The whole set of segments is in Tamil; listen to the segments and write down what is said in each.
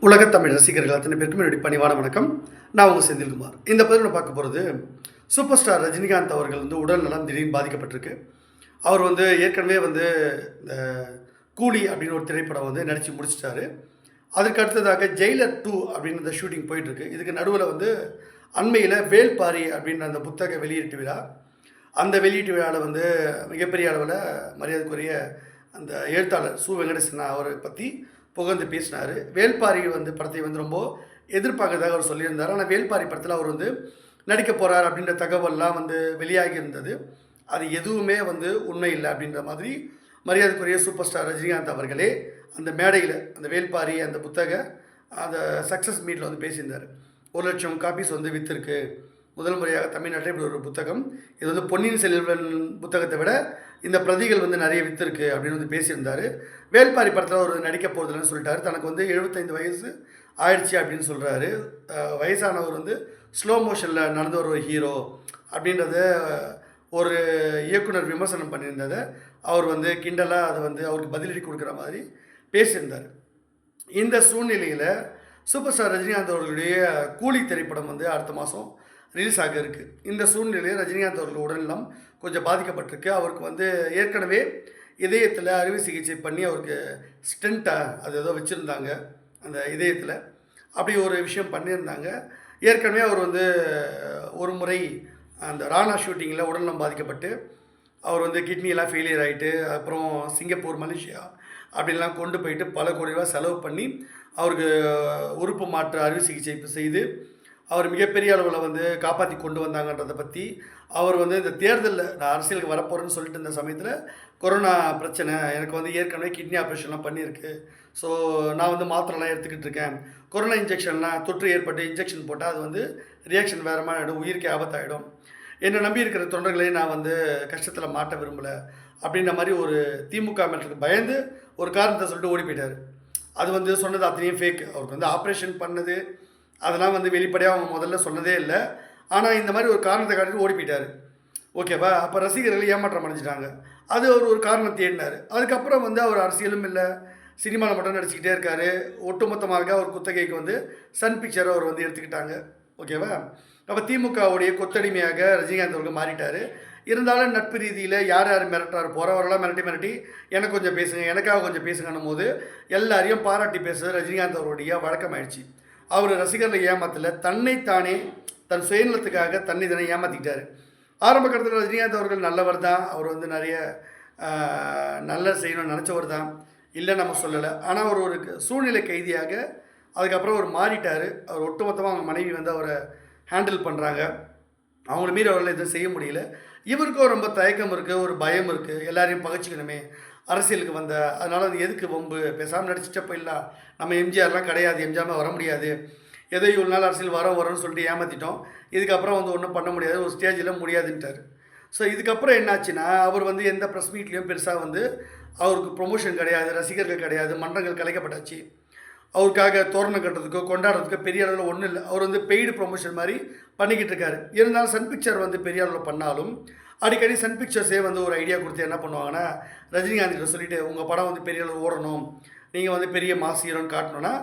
உலகத்தமிழ் ரசிகர்கள் அத்தனை பேருக்கும் என்னுடைய பணிவான வணக்கம். நான் உங்கள் செந்தில்குமார். இந்த பதிவில் நான் பார்க்க போகிறது, சூப்பர் ஸ்டார் ரஜினிகாந்த் அவர்கள் உடல் நலம் திடீர்னு பாதிக்கப்பட்டிருக்கு. அவர் ஏற்கனவே இந்த கூலி அப்படின்னு ஒரு திரைப்படம் நடித்து முடிச்சிட்டாரு. அதுக்கு அடுத்ததாக ஜெயிலர் 2 அப்படின்னு இந்த ஷூட்டிங் போயிட்டுருக்கு. இதுக்கு நடுவில் அண்மையில் வேல்பாரி அப்படின்ற அந்த புத்தக வெளியீட்டு விழா, அந்த வெளியீட்டு விழாவில் மிகப்பெரிய அளவில் மரியாதைக்குரிய அந்த எழுத்தாளர் சு வெங்கடேசன் அவரை பற்றி புகழ்ந்து பேசினார். வேல்பாரி படத்தை ரொம்ப எதிர்பார்க்கறதாக அவர் சொல்லியிருந்தார். ஆனால் வேல்பாரி படத்தில் அவர் நடிக்க போகிறார் அப்படின்ற தகவல்லாம் வெளியாகி இருந்தது. அது எதுவுமே உண்மை இல்லை அப்படின்ற மாதிரி மரியாதைக்குரிய சூப்பர் ஸ்டார் ரஜினிகாந்த் அவர்களே அந்த மேடையில் அந்த வேல்பாரி அந்த புத்தக அந்த சக்ஸஸ் மீட்டில் பேசியிருந்தார். 1,00,000 காப்பீஸ் விற்றுருக்கு. முதல் முறையாக தமிழ்நாட்டில் இப்படி ஒரு புத்தகம், இது பொன்னியின் செல்வன் புத்தகத்தை விட இந்த பிரதிகள் நிறைய விற்றுருக்கு அப்படின்னு பேசியிருந்தார். வேல்பாரி படத்தில் அவர் நடிக்க போகிறதுலன்னு சொல்லிட்டாரு. தனக்கு 75 வயசு ஆயிடுச்சு அப்படின்னு சொல்கிறாரு. வயசானவர் ஸ்லோ மோஷனில் நடந்து வர ஒரு ஹீரோ அப்படின்றத ஒரு இயக்குனர் விமர்சனம் பண்ணியிருந்ததை அவர் கிண்டலாக அதை அவருக்கு பதிலடி கொடுக்குற மாதிரி பேசியிருந்தார். இந்த சூழ்நிலையில் சூப்பர் ஸ்டார் ரஜினிகாந்த் அவர்களுடைய கூலி திரைப்படம் அடுத்த மாதம் ரிலீஸ் ஆக இருக்குது. இந்த சூழ்நிலையில் ரஜினிகாந்த் அவர்கள் உடல்நலம் கொஞ்சம் பாதிக்கப்பட்டிருக்கு. அவருக்கு ஏற்கனவே இதயத்தில் அறுவை சிகிச்சை பண்ணி அவருக்கு ஸ்டென்ட்டாக அது ஏதோ வச்சுருந்தாங்க அந்த இதயத்தில். அப்படி ஒரு விஷயம் பண்ணியிருந்தாங்க. ஏற்கனவே அவர் ஒரு முறை அந்த ராணா ஷூட்டிங்கில் உடல்நலம் பாதிக்கப்பட்டு அவர் கிட்னியெல்லாம் ஃபெயிலியர் ஆகிட்டு அப்புறம் சிங்கப்பூர், மலேசியா அப்படின்லாம் கொண்டு போயிட்டு பல கோடி ரூபா செலவு பண்ணி அவருக்கு உறுப்பு மாற்று அறுவை சிகிச்சை செய்து அவர் மிகப்பெரிய அளவில் காப்பாற்றி கொண்டு வந்தாங்கன்றதை பற்றி அவர் இந்த தேர்தலில் நான் அரசியலுக்கு வரப்போகிறேன்னு சொல்லிட்டு இருந்த சமயத்தில் கொரோனா பிரச்சனை, எனக்கு ஏற்கனவே கிட்னி ஆப்ரேஷன்லாம் பண்ணியிருக்கு, ஸோ நான் மாத்திரைலாம் எடுத்துக்கிட்டு இருக்கேன், கொரோனா இன்ஜெக்ஷன்லாம் தொற்று ஏற்பட்டு இன்ஜெக்ஷன் போட்டால் அது ரியாக்ஷன் வேறு மாதிரி ஆகிடும், உயிருக்கே ஆபத்தாகிடும், என்னை நம்பி இருக்கிற தொண்டர்களையும் நான் கஷ்டத்தில் மாட்ட விரும்பலை அப்படின்ற மாதிரி ஒரு திமுக மேட்டருக்கு பயந்து ஒரு காரணத்தை சொல்லிட்டு ஓடி போயிட்டார். அது சொன்னது அத்தனையும் ஃபேக். அவருக்கு ஆப்ரேஷன் பண்ணது அதெல்லாம் வெளிப்படையாக அவங்க முதல்ல சொன்னதே இல்லை. ஆனால் இந்த மாதிரி ஒரு காரணத்தை காட்டிட்டு ஓடி போயிட்டார். ஓகேவா? அப்போ ரசிகர்கள் ஏமாற்றம் அடைஞ்சிட்டாங்க. அது அவர் ஒரு காரணம் தேடினார். அதுக்கப்புறம் அவர் அரசியலும் இல்லை, சினிமாவில் மட்டும் நடிச்சுக்கிட்டே இருக்கார். ஒட்டுமொத்தமாக அவர் குத்தகைக்கு சன் பிக்சரை அவர் எடுத்துக்கிட்டாங்க. ஓகேவா? அப்போ திமுகவுடைய கொத்தடிமையாக ரஜினிகாந்த் அவர்கள் மாறிட்டார். இருந்தாலும் நட்பு ரீதியில் யார் யார் மிரட்டுறாரு, போகிறவரெல்லாம் மிரட்டி எனக்கு கொஞ்சம் பேசுங்க, எனக்காக கொஞ்சம் பேசுங்கன்னும் போது எல்லாரையும் பாராட்டி பேசுகிறது ரஜினிகாந்த் அவருடைய வழக்கமாயிடுச்சு. அவர் ரசிகர்களை ஏமாத்தல, தன்னைத்தானே தன் சுயநலத்துக்காக தன்னை ஏமாற்றிக்கிட்டார். ஆரம்ப கட்டத்தில் ரஜினிகாந்த் அவர்கள் நல்லவர் தான். அவர் நிறைய நல்ல செய்யணும்னு நினச்சவர் தான், இல்லை நம்ம சொல்லலை. ஆனால் அவர் ஒரு சூழ்நிலை கைதியாக அதுக்கப்புறம் அவர் மாறிட்டார். அவர் ஒட்டுமொத்தமாக அவங்க மனைவி அவரை ஹேண்டில் பண்ணுறாங்க. அவங்கள மீறி அவர்களால் எதுவும் செய்ய முடியல. இவருக்கும் ரொம்ப தயக்கம் இருக்குது, ஒரு பயம் இருக்குது, எல்லாரையும் பகச்சிக்கணுமே, அரசியலுக்கு அதனால் அது எதுக்கு வம்பு, பேசாமல் நடிச்சிட்ட போயிடலாம், நம்ம எம்ஜிஆர்லாம் கிடையாது, எம்ஜிஆர்லாம் வர முடியாது, ஏதோ இவ்வளோ நாள் அரசியல் வரோன்னு சொல்லிட்டு ஏமாற்றிட்டோம், இதுக்கப்புறம் ஒன்றும் பண்ண முடியாது, ஒரு ஸ்டேஜில் முடியாதுன்ட்டார். ஸோ இதுக்கப்புறம் என்னாச்சுன்னா அவர் எந்த ப்ரெஸ் மீட்லேயும் பெருசாக அவருக்கு ப்ரொமோஷன் கிடையாது, ரசிகர்கள் கிடையாது, மன்றங்கள் கலைக்கப்பட்டாச்சு. அவருக்காக தோரணம் கட்டுறதுக்கோ கொண்டாடுறதுக்கோ பெரிய அளவில் ஒன்றும் இல்லை. அவர் பெய்டு ப்ரொமோஷன் மாதிரி பண்ணிக்கிட்டு இருக்காரு. இருந்தாலும் சன் பிக்சர் பெரிய அளவில் பண்ணாலும் அடிக்கடி சன் பிக்சர்ஸே ஒரு ஐடியா கொடுத்து என்ன பண்ணுவாங்கன்னா, ரஜினிகாந்த் சொல்லிவிட்டு உங்கள் படம் பெரிய அளவு ஓடணும், நீங்கள் பெரிய மாஸ் ஹீரோன்னு காட்டணுன்னா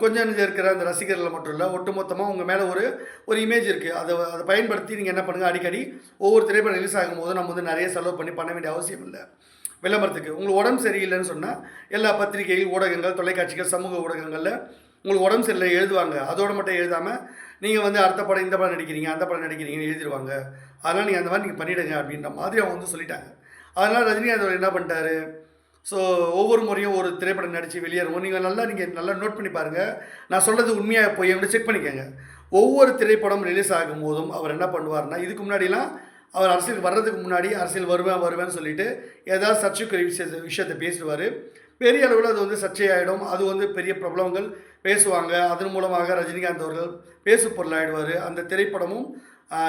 கொஞ்சம் இருக்கிற அந்த ரசிகர்கள் மட்டும் இல்லை, ஒட்டுமொத்தமாக உங்கள் மேலே ஒரு இமேஜ் இருக்குது, அதை பயன்படுத்தி நீங்கள் என்ன பண்ணுங்கள், அடிக்கடி ஒவ்வொரு திரைப்படம் ரிலீஸ் ஆகும்போது நம்ம நிறைய செலவு பண்ண வேண்டிய அவசியம் இல்லை. விளம்பரத்துக்கு உங்களுக்கு உடம்பு சரியில்லைன்னு சொன்னால் எல்லா பத்திரிகைகள், ஊடகங்கள், தொலைக்காட்சிகள், சமூக ஊடகங்களில் உங்களுக்கு உடம்பு சரியில்லை எழுதுவாங்க. அதோடு மட்டும் எழுதாமல் நீங்கள் அடுத்த படம் இந்த படம் நடிக்கிறீங்க, அந்த படம் நடிக்கிறீங்கன்னு எழுதிடுவாங்க. அதனால் நீங்கள் அந்த மாதிரி நீங்கள் பண்ணிவிடுங்க அப்படின்ற மாதிரி அவங்க சொல்லிட்டாங்க. அதனால் ரஜினிகாந்த் அவர் என்ன பண்ணிட்டாரு, ஸோ ஒவ்வொரு முறையும் ஒரு திரைப்படம் நடித்து வெளியேறுவோம். நீங்கள் நல்லா நோட் பண்ணி பாருங்கள், நான் சொல்கிறது உண்மையாக போய் எப்படி செக் பண்ணிக்கோங்க. ஒவ்வொரு திரைப்படம் ரிலீஸ் ஆகும் போதும் அவர் என்ன பண்ணுவார்னா, இதுக்கு முன்னாடிலாம் அவர் அரசியலுக்கு வர்றதுக்கு முன்னாடி அரசியல் வருவேன்னு சொல்லிட்டு ஏதாவது சர்ச்சைக்குரிய விஷயத்தை பேசுவார். பெரிய அளவில் அது சர்ச்சையாகிடும். அது பெரிய பிரபலங்கள் பேசுவாங்க. அதன் மூலமாக ரஜினிகாந்த் அவர்கள் பேசு பொருளாகிடுவார். அந்த திரைப்படமும்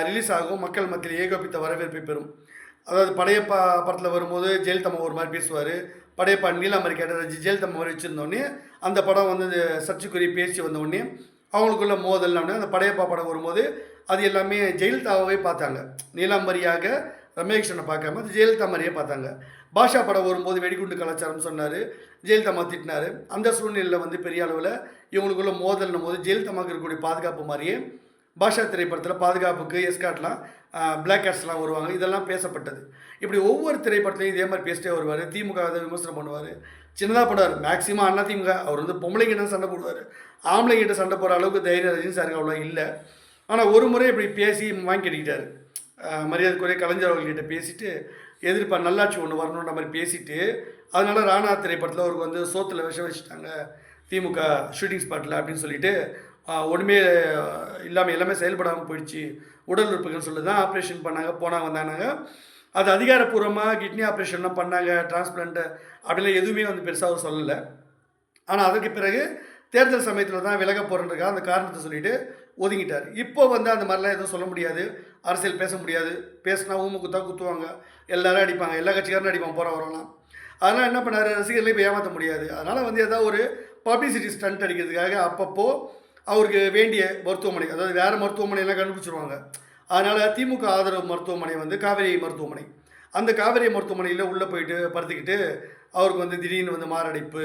ரிலீஸ் ஆகும், மக்கள் மத்தியில் ஏகோபித்த வரவேற்பை பெறும். அதாவது படையப்பா படத்தில் வரும்போது ஜெயலலிதா ஒரு மாதிரி பேசுவார். படையப்பா நீலாம்பரி கேட்ட ஜெயலலிதா மாதிரி வச்சுருந்தோடனே அந்த படம் சர்ச்சைக்குரிய பேசி வந்தோடனே அவங்களுக்குள்ள மோதல்னு அந்த படையப்பா படம் வரும்போது அது எல்லாமே ஜெயலலிதாவே பார்த்தாங்க. நீலாம்பரியாக ரமேஷ்னை பார்க்காம அது ஜெயலலிதா மாதிரியே பார்த்தாங்க. பாஷா படம் வரும்போது வெடிகுண்டு கலாச்சாரம் சொன்னார், ஜெயலலிதா திட்டினார். அந்த சூழ்நிலையில் வந்து பெரிய அளவில் இவங்களுக்குள்ள மோதல்னும் போது ஜெயலலிதாவுக்கு இருக்கக்கூடிய பாதுகாப்பு மாதிரியே பாஷா திரைப்படத்தில் பாதுகாப்புக்கு எஸ்காட்லாம் பிளாக் கேட்ஸ்லாம் வருவாங்க. இதெல்லாம் பேசப்பட்டது. இப்படி ஒவ்வொரு திரைப்படத்துலையும் இதே மாதிரி பேசிட்டே வருவார். திமுக அதை விமர்சனம் பண்ணுவார். சின்னதாக பண்ணுவார். மேக்ஸிமம் அண்ணா திமுக அவர் வந்து பொம்பளைங்கிட்ட சண்டை போடுவார். ஆம்பளைங்கிட்ட சண்டை போடுற அளவுக்கு தைரியம் ரஜினி சாருக்கு அவ்வளோ இல்லை. ஆனால் ஒரு முறை இப்படி பேசி வாங்கி கட்டிக்கிட்டார். மரியாதைக்குரிய கலைஞர் அவர்கள்கிட்ட பேசிட்டு எதிர்ப்பா நல்லாட்சி ஒன்று வரணுன்ற மாதிரி பேசிட்டு, அதனால ராணா திரைப்படத்தில் அவருக்கு வந்து சோத்தில் விஷம் வச்சுட்டாங்க திமுக ஷூட்டிங் ஸ்பாட்டில் அப்படின்னு சொல்லிட்டு ஒன்றுமே இல்லாமல் எல்லாமே செயல்படாமல் போயிடுச்சு. உடல் உறுப்புகள் சொல்லி தான் ஆப்ரேஷன் பண்ணாங்க, போனாங்க வந்தாங்க. அது அதிகாரப்பூர்வமாக கிட்னி ஆப்ரேஷன்லாம் பண்ணாங்க, டிரான்ஸ்பிளான்ட்டு அப்படிலாம் எதுவுமே வந்து பெருசாக அவர் சொல்லலை. ஆனால் அதற்கு பிறகு தேர்தல் சமயத்தில் தான் விலக போகிறன்றக்காக அந்த காரணத்தை சொல்லிவிட்டு ஒதுங்கிட்டார். இப்போ வந்து அந்த மாதிரிலாம் எதுவும் சொல்ல முடியாது, அரசியல் பேச முடியாது. பேசினா ஊம குத்தா குத்துவாங்க, எல்லோரும் அடிப்பாங்க, எல்லா கட்சிக்காரரும் அடிப்பாங்க போகிற வரலாம். அதனால் என்ன பண்ணார், ரசிகர்களை இப்போ ஏமாற்ற முடியாது. அதனால் வந்து ஏதாவது ஒரு பப்ளிசிட்டி ஸ்டண்ட் அடிக்கிறதுக்காக அப்பப்போ அவருக்கு வேண்டிய மருத்துவமனை, அதாவது வேறு மருத்துவமனையெல்லாம் கண்டுபிடிச்சிருவாங்க. அதனால் திமுக ஆதரவு மருத்துவமனை வந்து காவேரி மருத்துவமனை. அந்த காவேரி மருத்துவமனையில் உள்ளே போயிட்டு படுத்துக்கிட்டு அவருக்கு வந்து திடீர்னு வந்து மாரடைப்பு,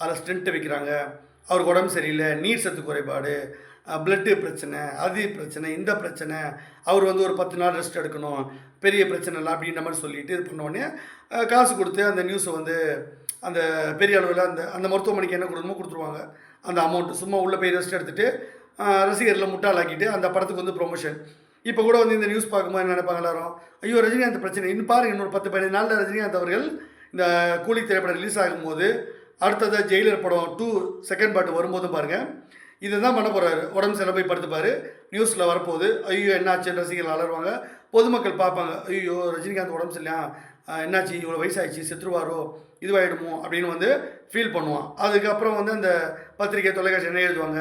அதில் ஸ்டென்ட்டு வைக்கிறாங்க, அவருக்கு உடம்பு சரியில்லை, நீர் சத்து குறைபாடு, பிளட்டு பிரச்சனை, அது பிரச்சனை, இந்த பிரச்சனை, அவர் வந்து ஒரு 10 நாள் ரெஸ்ட் எடுக்கணும், பெரிய பிரச்சனை இல்லை அப்படின்ற மாதிரி சொல்லிட்டு இது பண்ணோடனே காசு கொடுத்து அந்த நியூஸை வந்து அந்த பெரிய அளவில் அந்த அந்த மருத்துவமனைக்கு என்ன கொடுக்கணுமோ கொடுத்துருவாங்க. அந்த அமௌண்ட்டு சும்மா உள்ளே போய் ரெஸ்ட் எடுத்துகிட்டு ரசிகர்களை முட்டாளாக்கிட்டு அந்த படத்துக்கு வந்து ப்ரொமோஷன். இப்போ கூட வந்து இந்த நியூஸ் பார்க்கும்போது என்ன நினைப்பாங்க எல்லாரும், ஐயோ ரஜினிகாந்த் பிரச்சனை இன்னும் பாருங்கள், இன்னொரு 10-15 நாளில் ரஜினிகாந்த் அவர்கள் இந்த கூலி திரைப்படம் ரிலீஸ் ஆகும்போது அடுத்ததாக ஜெயிலர் படம் 2 செகண்ட் பார்ட் வரும்போதும் பாருங்கள் இதை தான் பண்ண போகிறாரு. உடம்பு சில போய் படுத்துப்பார், நியூஸில் வரப்போகுது, ஐயோ என்னாச்சுன்னு ரசிகர்கள் அலருவாங்க, பொதுமக்கள் பார்ப்பாங்க, ஐயோ ரஜினிகாந்த் உடம்பு சரியில்லையா, என்னாச்சு இவ்வளோ வயசாகிடுச்சு, செத்துருவாரோ, இதுவாகிடுமோ அப்படின்னு வந்து ஃபீல் பண்ணுவான். அதுக்கப்புறம் வந்து அந்த பத்திரிகை தொலைக்காட்சி என்ன எழுதுவாங்க,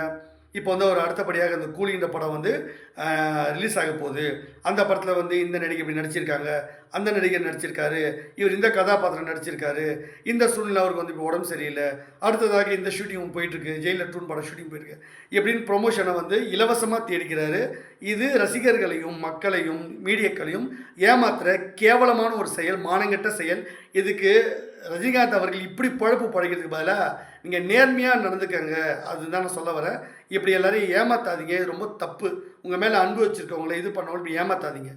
இப்போ வந்து ஒரு அடுத்தபடியாக அந்த கூலின்ற படம் வந்து ரிலீஸ் ஆக போகுது, அந்த படத்தில் வந்து இந்த நடிகை இப்படி நடிச்சிருக்காங்க, அந்த நடிகர் நடிச்சிருக்காரு, இவர் இந்த கதாபாத்திரம் நடிச்சிருக்காரு, இந்த சூழ்நிலை அவருக்கு வந்து இப்போ உடம்பு சரியில்லை, அடுத்ததாக இந்த ஷூட்டிங் போயிட்டுருக்கு, ஜெயிலர் 2 படம் ஷூட்டிங் போயிருக்கு எப்படின்னு ப்ரொமோஷனை வந்து இலவசமாக தேடிக்கிறாரு. இது ரசிகர்களையும் மக்களையும் மீடியாக்களையும் ஏமாத்துகிற கேவலமான ஒரு செயல், மானங்கெட்ட செயல். இதுக்கு ரஜினிகாந்த் அவர்கள் இப்படி பழப்பு பழகிறதுக்கு பதிலாக நீங்கள் நேர்மையாக நடந்துக்கங்க, அதுதான் நான் சொல்ல வரேன். இப்படி எல்லாரையும் ஏமாற்றாதீங்க, ரொம்ப தப்பு. உங்கள் மேலே அன்பு வச்சுருக்கவங்கள இது பண்ணவங்க இப்படி ஏமாற்றாதீங்க.